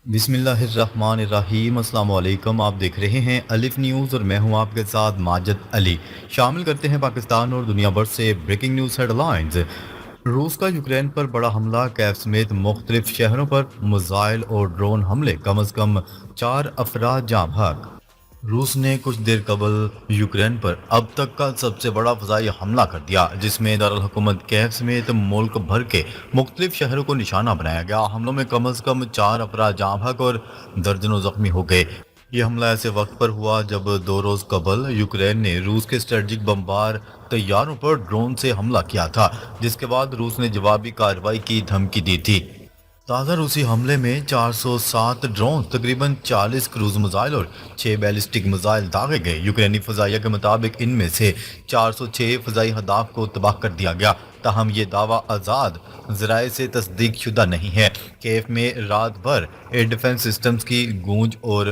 بسم اللہ الرحمن الرحیم۔ السلام علیکم، آپ دیکھ رہے ہیں الف نیوز اور میں ہوں آپ کے ساتھ ماجد علی۔ شامل کرتے ہیں پاکستان اور دنیا بھر سے بریکنگ نیوز ہیڈ لائنز۔ روس کا یوکرین پر بڑا حملہ، کیف سمیت مختلف شہروں پر میزائل اور ڈرون حملے، کم از کم 4 افراد جاں بحق۔ روس نے کچھ دیر قبل یوکرین پر اب تک کا سب سے بڑا فضائی حملہ کر دیا، جس میں دارالحکومت کیف سمیت ملک بھر کے مختلف شہروں کو نشانہ بنایا گیا۔ حملوں میں کم از کم 4 افراد جاں بحق اور درجنوں زخمی ہو گئے۔ یہ حملہ ایسے وقت پر ہوا جب 2 روز قبل یوکرین نے روس کے اسٹریٹجک بمبار طیاروں پر ڈرون سے حملہ کیا تھا، جس کے بعد روس نے جوابی کارروائی کی دھمکی دی تھی۔ تازہ روسی حملے میں 407 ڈرون، تقریباً 40 کروز میزائل اور 6 بیلسٹک میزائل داغے گئے۔ یوکرینی فضائیہ کے مطابق ان میں سے 406 فضائی اہداف کو تباہ کر دیا گیا، تاہم یہ دعویٰ آزاد ذرائع سے تصدیق شدہ نہیں ہے۔ کیف میں رات بھر ایئر ڈیفنس سسٹمز کی گونج اور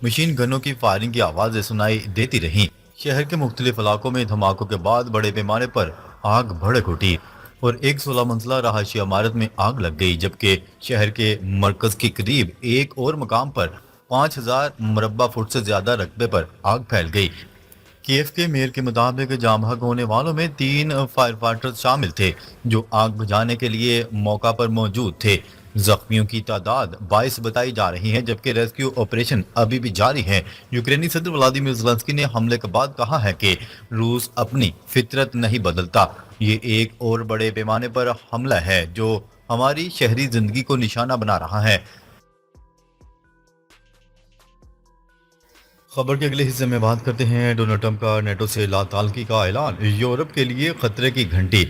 مشین گنوں کی فائرنگ کی آوازیں سنائی دیتی رہیں۔ شہر کے مختلف علاقوں میں دھماکوں کے بعد بڑے پیمانے پر آگ بھڑک اٹھی اور ایک 16 منزلہ رہائشی عمارت میں آگ لگ گئی، جبکہ شہر کے مرکز کے قریب ایک اور مقام پر 5000 مربع فٹ سے زیادہ رقبے پر آگ پھیل گئی۔ کیف کے میئر کے مطابق جاں بحق ہونے والوں میں 3 فائر فائٹرز شامل تھے، جو آگ بجھانے کے لیے موقع پر موجود تھے۔ زخمیوں کی تعداد 22 بتائی جا رہی ہے، جبکہ ریسکیو آپریشن ابھی بھی جاری ہے۔ یوکرینی صدر ولادیمیر زیلنسکی نے حملے کے بعد کہا ہے کہ روس اپنی فطرت نہیں بدلتا۔ یہ ایک اور بڑے پیمانے پر حملہ ہے جو ہماری شہری زندگی کو نشانہ بنا رہا ہے۔ خبر کے اگلے حصے میں بات کرتے ہیں ڈونلڈ ٹرمپ کا نیٹو سے لا تعلقی کا اعلان، یورپ کے لیے خطرے کی گھنٹی۔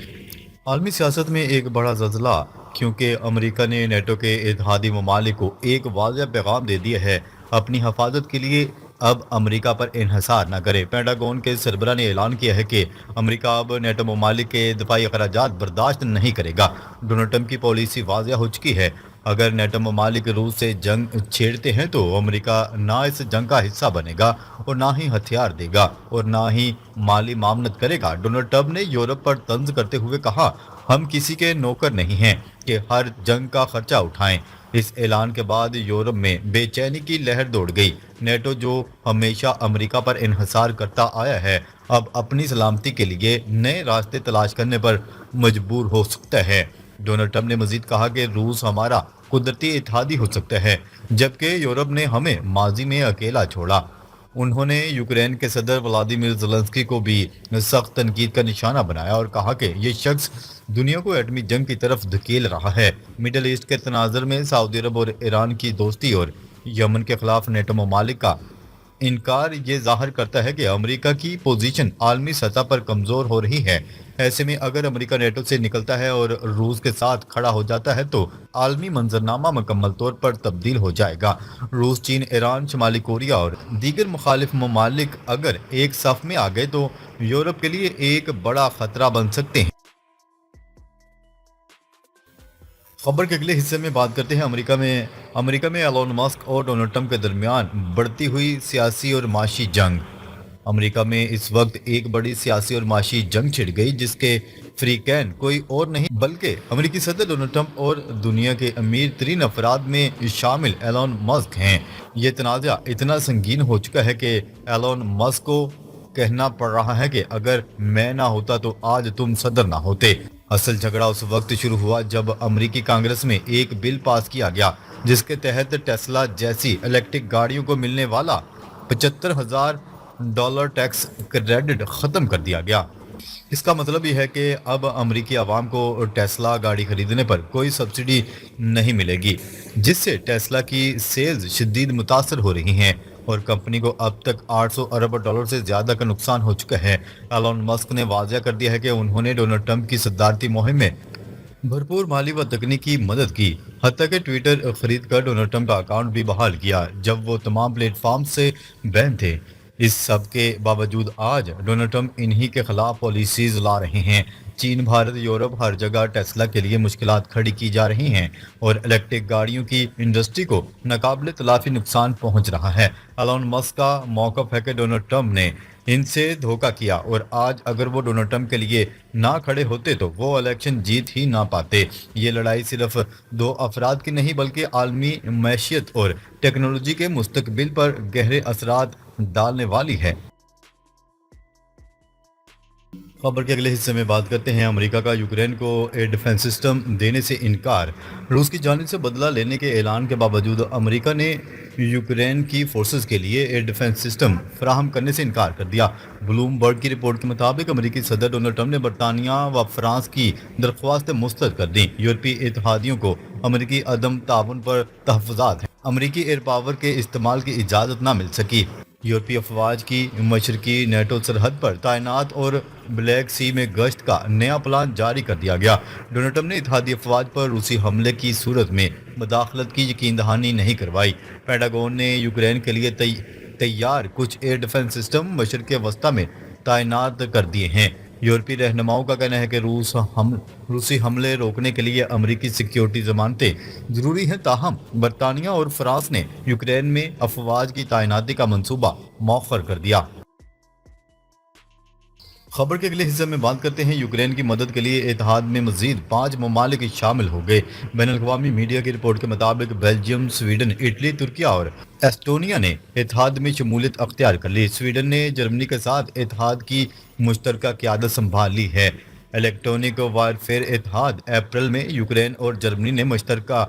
عالمی سیاست میں ایک بڑا زلزلہ، کیونکہ امریکہ نے نیٹو کے اتحادی ممالک کو ایک واضح پیغام دے دیا ہے: اپنی حفاظت کے لیے اب امریکہ پر انحصار نہ کرے۔ پینٹاگون کے سربراہ نے اعلان کیا ہے کہ امریکہ اب نیٹو ممالک کے دفاعی اخراجات برداشت نہیں کرے گا۔ ڈونلڈ ٹرمپ کی پالیسی واضح ہو چکی ہے: اگر نیٹو ممالک روس سے جنگ چھیڑتے ہیں تو امریکہ نہ اس جنگ کا حصہ بنے گا اور نہ ہی ہتھیار دے گا اور نہ ہی مالی معاونت کرے گا۔ ڈونلڈ ٹرمپ نے یورپ پر طنز کرتے ہوئے کہا: ہم کسی کے نوکر نہیں ہیں کہ ہر جنگ کا خرچہ اٹھائیں۔ اس اعلان کے بعد یورپ میں بے چینی کی لہر دوڑ گئی۔ نیٹو، جو ہمیشہ امریکہ پر انحصار کرتا آیا ہے، اب اپنی سلامتی کے لیے نئے راستے تلاش کرنے پر مجبور ہو سکتا ہے۔ ڈونلڈ ٹرمپ نے مزید کہا کہ روس ہمارا قدرتی اتحادی ہو سکتا ہے، جبکہ یورپ نے ہمیں ماضی میں اکیلا چھوڑا۔ انہوں نے یوکرین کے صدر ولادیمیر زیلنسکی کو بھی سخت تنقید کا نشانہ بنایا اور کہا کہ یہ شخص دنیا کو ایٹمی جنگ کی طرف دھکیل رہا ہے۔ مڈل ایسٹ کے تناظر میں سعودی عرب اور ایران کی دوستی اور یمن کے خلاف نیٹو ممالک کا انکار یہ ظاہر کرتا ہے کہ امریکہ کی پوزیشن عالمی سطح پر کمزور ہو رہی ہے۔ ایسے میں اگر امریکہ نیٹو سے نکلتا ہے اور روس کے ساتھ کھڑا ہو جاتا ہے تو عالمی منظرنامہ مکمل طور پر تبدیل ہو جائے گا۔ روس، چین، ایران، شمالی کوریا اور دیگر مخالف ممالک اگر ایک صف میں آ گئے تو یورپ کے لیے ایک بڑا خطرہ بن سکتے ہیں۔ خبر کے اگلے حصے میں بات کرتے ہیں امریکہ میں ایلون مسک اور ڈونلڈ ٹرمپ کے درمیان بڑھتی ہوئی سیاسی اور معاشی جنگ۔ امریکہ میں اس وقت ایک بڑی سیاسی اور معاشی جنگ چھڑ گئی، جس کے فریقین کوئی اور نہیں بلکہ امریکی صدر ڈونلڈ ٹرمپ اور دنیا کے امیر ترین افراد میں شامل ایلون مسک ہیں۔ یہ تنازع اتنا سنگین ہو چکا ہے کہ ایلون مسک کو کہنا پڑ رہا ہے کہ اگر میں نہ ہوتا تو آج تم صدر نہ ہوتے۔ اصل جھگڑا اس وقت شروع ہوا جب امریکی کانگریس میں ایک بل پاس کیا گیا جس کے تحت ٹیسلا جیسی الیکٹرک گاڑیوں کو ملنے والا $75,000 ٹیکس کریڈٹ ختم کر دیا گیا۔ اس کا مطلب یہ ہے کہ اب امریکی عوام کو ٹیسلا گاڑی خریدنے پر کوئی سبسڈی نہیں ملے گی، جس سے ٹیسلا کی سیلز شدید متاثر ہو رہی ہیں اور کمپنی کو اب تک $800 ارب سے زیادہ کا نقصان ہو چکا ہے۔ ایلون مسک نے واضح کر دیا ہے کہ انہوں نے ڈونلڈ ٹرمپ کی صدارتی مہم میں بھرپور مالی و تکنیکی مدد کی، حتیٰ کہ ٹویٹر خرید کر ڈونلڈ ٹرمپ کا اکاؤنٹ بھی بحال کیا جب وہ تمام پلیٹ فارمز سے بین تھے۔ اس سب کے باوجود آج ڈونلڈ ٹرمپ انہی کے خلاف پالیسیز لا رہے ہیں۔ چین، بھارت، یورپ، ہر جگہ ٹیسلا کے لیے مشکلات کھڑی کی جا رہی ہیں اور الیکٹرک گاڑیوں کی انڈسٹری کو ناقابل تلافی نقصان پہنچ رہا ہے۔ ایلون مسک کا موقف ہے کہ ڈونلڈ ٹرمپ نے ان سے دھوکہ کیا اور آج اگر وہ ڈونلڈ ٹرمپ کے لیے نہ کھڑے ہوتے تو وہ الیکشن جیت ہی نہ پاتے۔ یہ لڑائی صرف دو افراد کی نہیں بلکہ عالمی معیشت اور ٹیکنالوجی کے مستقبل پر گہرے اثرات ڈالنے والی ہے۔ خبر کے اگلے حصے میں بات کرتے ہیں امریکہ کا یوکرین کو ایئر ڈیفنس سسٹم دینے سے انکار۔ روس کی جانب سے بدلہ لینے کے اعلان کے باوجود امریکہ نے یوکرین کی فورسز کے لیے ایئر ڈیفنس سسٹم فراہم کرنے سے انکار کر دیا۔ بلوم برگ کی رپورٹ کے مطابق امریکی صدر ڈونلڈ ٹرمپ نے برطانیہ و فرانس کی درخواستیں مسترد کر دیں۔ یورپی اتحادیوں کو امریکی عدم تعاون پر تحفظات ہیں۔ امریکی ایئر پاور کے استعمال کی اجازت نہ مل سکی۔ یورپی افواج کی مشرقی نیٹو سرحد پر تعینات اور بلیک سی میں گشت کا نیا پلان جاری کر دیا گیا۔ ڈونلڈ ٹرمپ نے اتحادی افواج پر روسی حملے کی صورت میں مداخلت کی یقین دہانی نہیں کروائی۔ پینٹاگون نے یوکرین کے لیے تیار کچھ ایئر ڈیفنس سسٹم مشرق وسطیٰ میں تعینات کر دیے ہیں۔ یورپی رہنماؤں کا کہنا ہے کہ روسی حملے روکنے کے لیے امریکی سیکیورٹی ضمانتیں ضروری ہیں، تاہم برطانیہ اور فرانس نے یوکرین میں افواج کی تعیناتی کا منصوبہ مؤخر کر دیا۔ خبر کے اگلے حصے میں بات کرتے ہیں یوکرین کی مدد کے لیے اتحاد میں مزید 5 ممالک شامل ہو گئے۔ بین الاقوامی میڈیا کی رپورٹ کے مطابق بیلجیم، سویڈن، اٹلی، ترکیہ اور ایسٹونیا نے اتحاد میں شمولیت اختیار کر لی۔ سویڈن نے جرمنی کے ساتھ اتحاد کی مشترکہ قیادت سنبھال لی ہے۔ الیکٹرونک وارفیئر اتحاد اپریل میں یوکرین اور جرمنی نے مشترکہ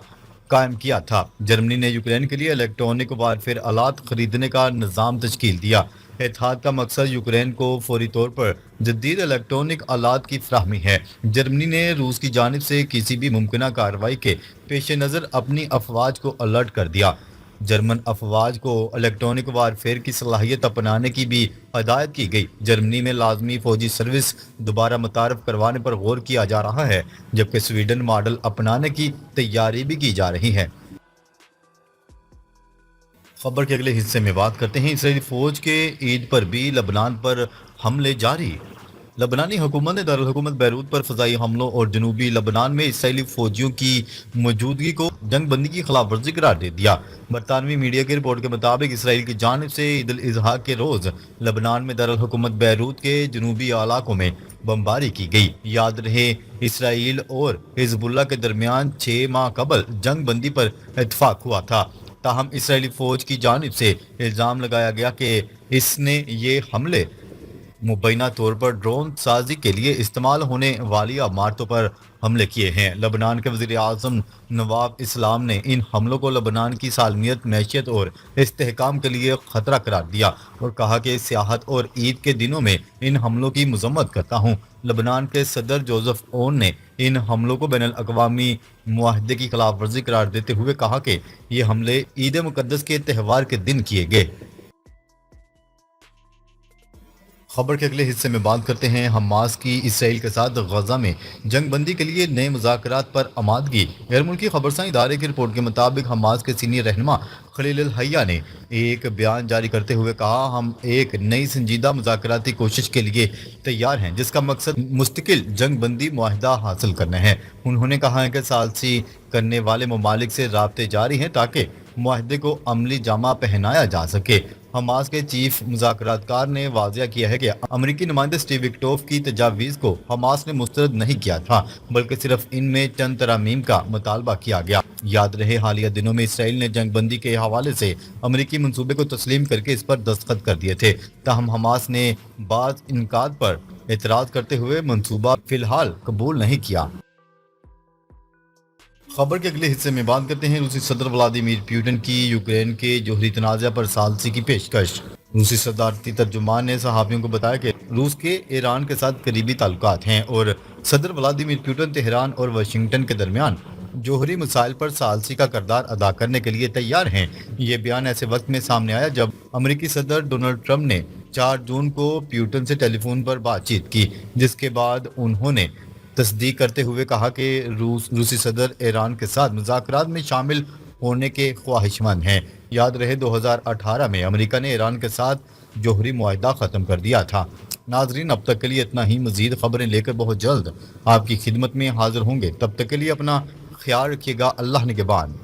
قائم کیا تھا۔ جرمنی نے یوکرین کے لیے الیکٹرونک وارفیئر آلات خریدنے کا نظام تشکیل دیا۔ اتحاد کا مقصد یوکرین کو فوری طور پر جدید الیکٹرونک آلات کی فراہمی ہے۔ جرمنی نے روس کی جانب سے کسی بھی ممکنہ کارروائی کے پیش نظر اپنی افواج کو الرٹ کر دیا۔ جرمن افواج کو الیکٹرونک وارفیئر کی صلاحیت اپنانے کی بھی ہدایت کی گئی۔ جرمنی میں لازمی فوجی سروس دوبارہ متعارف کروانے پر غور کیا جا رہا ہے، جبکہ سویڈن ماڈل اپنانے کی تیاری بھی کی جا رہی ہے۔ خبر کے اگلے حصے میں بات کرتے ہیں اسرائیلی فوج کے عید پر بھی لبنان پر حملے جاری۔ لبنانی حکومت نے دارالحکومت بیروت پر فضائی حملوں اور جنوبی لبنان میں اسرائیلی فوجیوں کی موجودگی کو جنگ بندی کی خلاف ورزی قرار دے دیا۔ برطانوی میڈیا کی رپورٹ کے مطابق اسرائیل کی جانب سے عید الاضحیٰ کے روز لبنان میں دارالحکومت بیروت کے جنوبی علاقوں میں بمباری کی گئی۔ یاد رہے اسرائیل اور حزب اللہ کے درمیان 6 ماہ قبل جنگ بندی پر اتفاق ہوا تھا، تاہم اسرائیلی فوج کی جانب سے الزام لگایا گیا کہ اس نے یہ حملے مبینہ طور پر ڈرون سازی کے لیے استعمال ہونے والی عمارتوں پر حملے کیے ہیں۔ لبنان کے وزیر اعظم نواب اسلام نے ان حملوں کو لبنان کی سالمیت، معیشت اور استحکام کے لیے خطرہ قرار دیا اور کہا کہ سیاحت اور عید کے دنوں میں ان حملوں کی مذمت کرتا ہوں۔ لبنان کے صدر جوزف اون نے ان حملوں کو بین الاقوامی معاہدے کی خلاف ورزی قرار دیتے ہوئے کہا کہ یہ حملے عید مقدس کے تہوار کے دن کیے گئے۔ خبر کے اگلے حصے میں بات کرتے ہیں حماس کی اسرائیل کے ساتھ غزہ میں جنگ بندی کے لیے نئے مذاکرات پر آمادگی۔ غیر ملکی خبرساں ادارے کی رپورٹ کے مطابق حماس کے سینئر رہنما خلیل الحیہ نے ایک بیان جاری کرتے ہوئے کہا، ہم ایک نئی سنجیدہ مذاکراتی کوشش کے لیے تیار ہیں جس کا مقصد مستقل جنگ بندی معاہدہ حاصل کرنا ہے۔ انہوں نے کہا ہے کہ ثالثی کرنے والے ممالک سے رابطے جاری ہیں تاکہ معاہدے کو عملی جامہ پہنایا جا سکے۔ حماس کے چیف مذاکرات کار نے واضح کیا ہے کہ امریکی نمائندے اسٹیو وٹکوف کی تجاویز کو حماس نے مسترد نہیں کیا تھا، بلکہ صرف ان میں چند ترامیم کا مطالبہ کیا گیا۔ یاد رہے حالیہ دنوں میں اسرائیل نے جنگ بندی کے حوالے سے امریکی منصوبے کو تسلیم کر کے اس پر دستخط کر دیے تھے، تاہم حماس نے بعض انکات پر اعتراض کرتے ہوئے منصوبہ فی الحال قبول نہیں کیا۔ خبر کے اگلے حصے میں بات کرتے ہیں روسی صدر ولادیمیر پوٹن کی یوکرین کے جوہری تنازع پر ثالثی کی پیشکش۔ روسی صدارتی ترجمان نے صحافیوں کو بتایا کہ روس کے ایران کے ساتھ قریبی تعلقات ہیں اور صدر ولادیمیر پوٹن تہران اور واشنگٹن کے درمیان جوہری مسائل پر ثالثی کا کردار ادا کرنے کے لیے تیار ہیں۔ یہ بیان ایسے وقت میں سامنے آیا جب امریکی صدر ڈونلڈ ٹرمپ نے 4 جون کو پیوٹن سے ٹیلی فون پر بات چیت کی، جس کے بعد انہوں نے تصدیق کرتے ہوئے کہا کہ روسی صدر ایران کے ساتھ مذاکرات میں شامل ہونے کے خواہش مند ہیں۔ یاد رہے 2018 میں امریکہ نے ایران کے ساتھ جوہری معاہدہ ختم کر دیا تھا۔ ناظرین، اب تک کے لیے اتنا ہی۔ مزید خبریں لے کر بہت جلد آپ کی خدمت میں حاضر ہوں گے، تب تک کے لیے اپنا خیال رکھیے گا۔ اللہ نگہبان۔